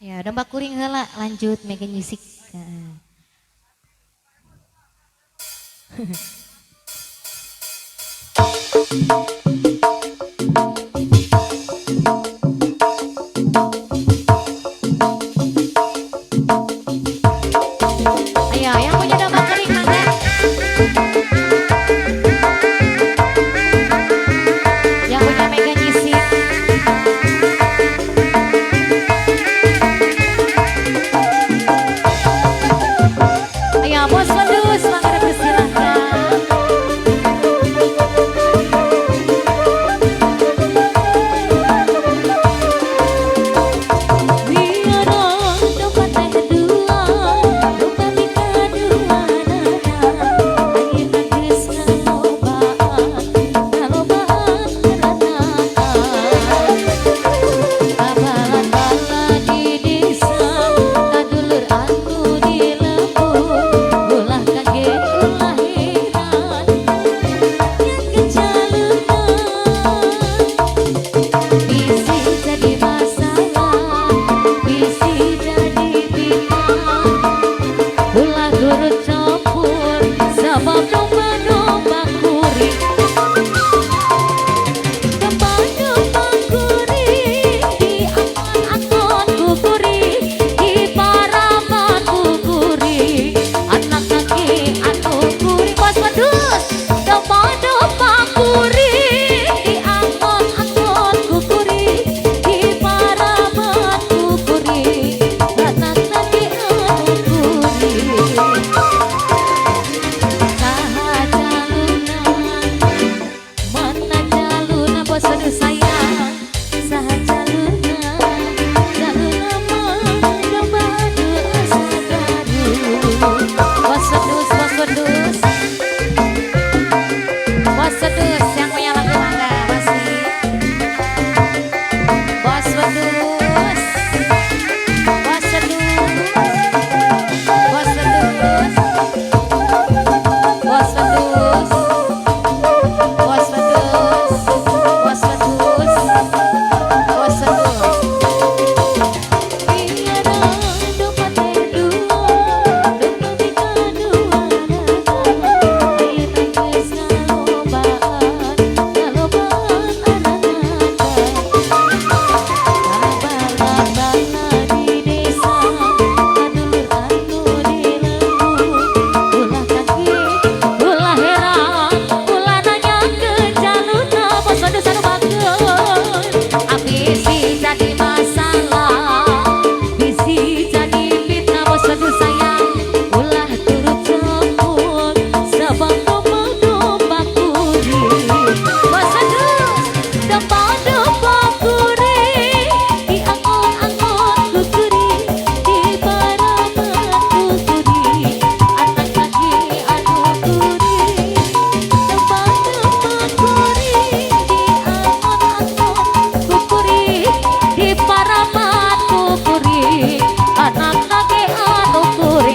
Ya, domba kuring heula lanjut Mega Music. Ayo, yang punya domba kuring mana? Yang punya Mega Music. Ayo, bos pedus, mangga persilahkan.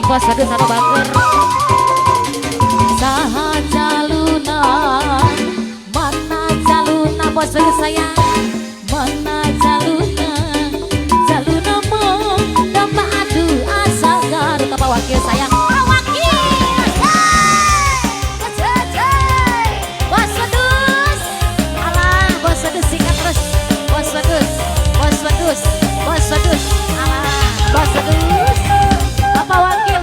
Bos aduh satu bager saha caluna mana caluna bos aduh sayang mana caluna caluna mau domba aduh asal garut apa wakil sayang bos wedus alah bos wedus singkat terus bos wedus bos wedus bos wedus alah bos wedus Bapak Wakil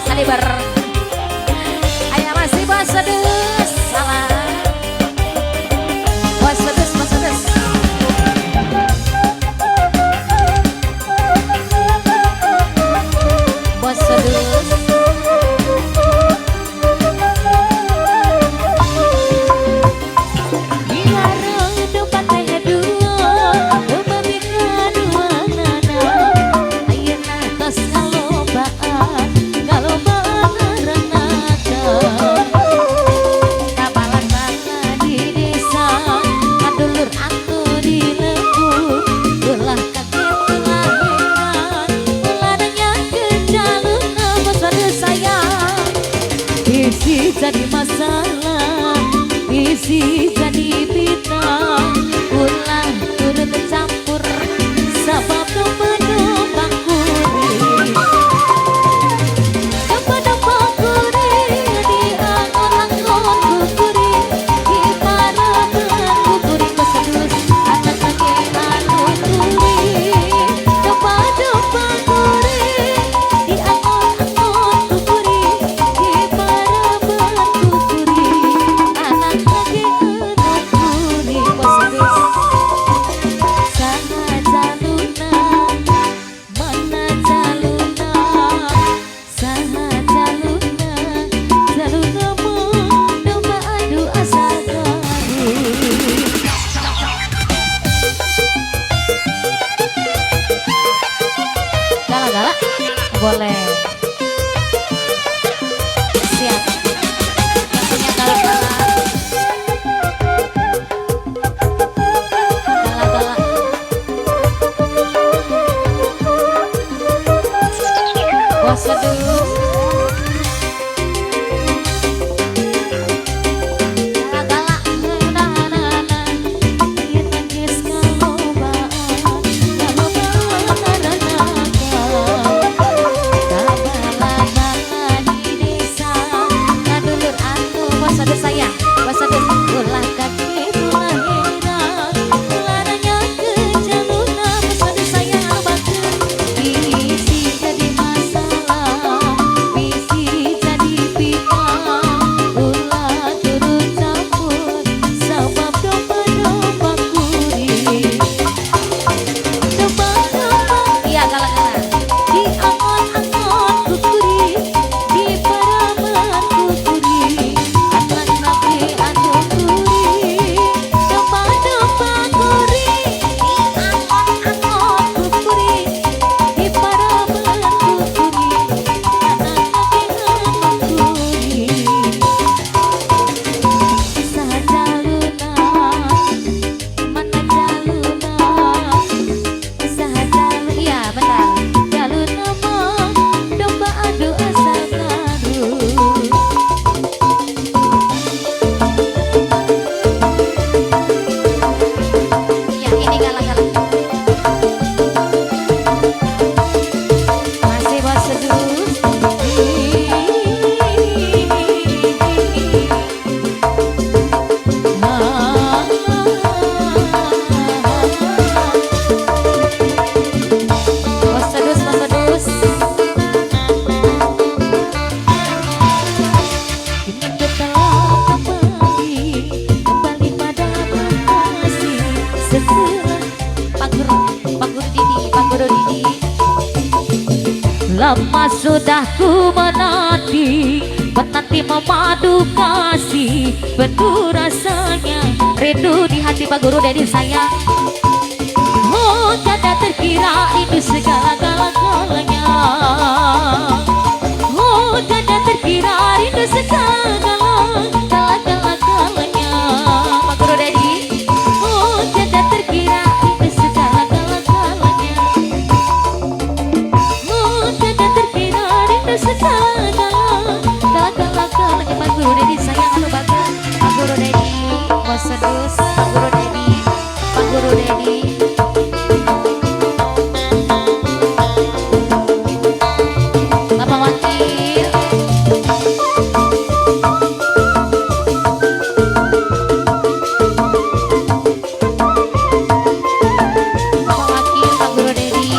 Bos Saliber. Ayo masih Bos Sedus. Salah. Bos Sedus, Bos Sedus. Bos Sedus. Jadi masalah, isi jadi fitnah, ulah turut tercampur, sebab domba-domba kuri, domba-domba kuri, di angon-angon kukuri, di parapan kukuri kesedus, anak lagi anu kuri, domba-domba kuri, di angon-angon kukuri, di parapan boleh. Siap. Yang punya galak-galak. Galak-galak. Bos Sedus. Galak-galak. Nah. Iya tangis kalobaan. Lama sudah ku menanti memadu kasih, betul rasanya rindu di hati Pak Guru Dedi saya. Oh, tiada terkira rindu segala-galanya. Oh, tiada terkira rindu segala-galanya. Pak Guru Dedi. Oh, tiada terkira rindu segala-galanya. Oh, tiada terkira rindu segala-galanya. Pak Guru Dedi sayang anu bagus. Pak Guru Dedi, Bos Sedus, Pak Guru Dedi, Pak Guru Dedi. Bapak Wakil. Bapak Wakil, Pak Guru Dedi.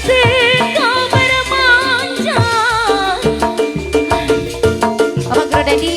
ketika bermanja. Abang Guru Dedi.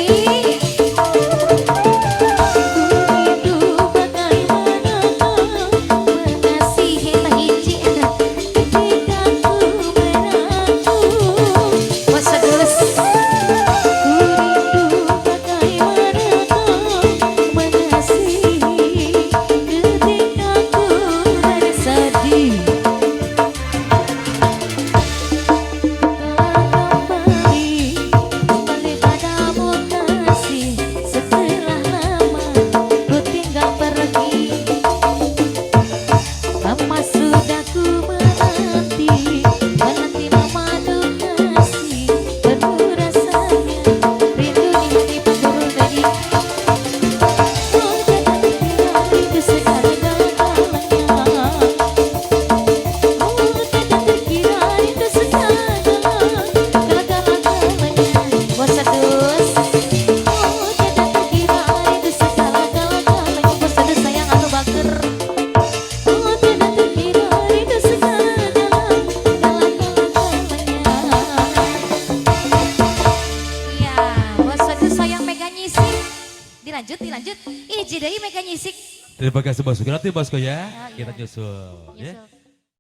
Dilanjut. Iji deui mega nyisik. Terima kasih bosku. Nanti bosku ya. Oh, iya. Kita nyusul. Ya. Nyusul.